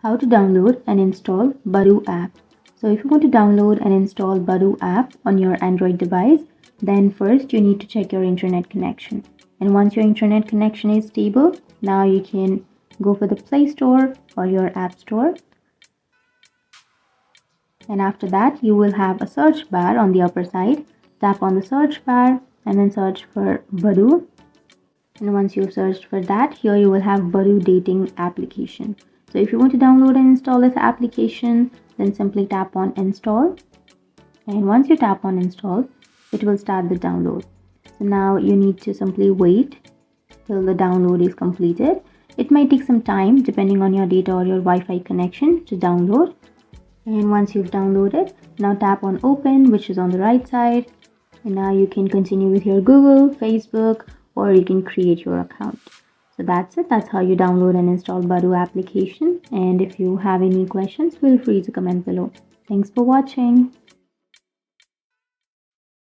How to download and install Badoo app. So if you want to download and install Badoo app on your Android device, then first you need to check your internet connection. And once your internet connection is stable, now you can go for the Play Store or your App Store. And after that, you will have a search bar on the upper side. Tap on the search bar and then search for Badoo. And once you've searched for that, here you will have Badoo dating application. So if you want to download and install this application, then simply tap on install. And once you tap on install, it will start the download. So now you need to simply wait till the download is completed. It might take some time depending on your data or your Wi-Fi connection to download. And once you've downloaded, now tap on open, which is on the right side. And now you can continue with your Google, Facebook, or you can create your account. So that's it. That's how you download and install Badoo application. And if you have any questions, feel free to comment below. Thanks for watching.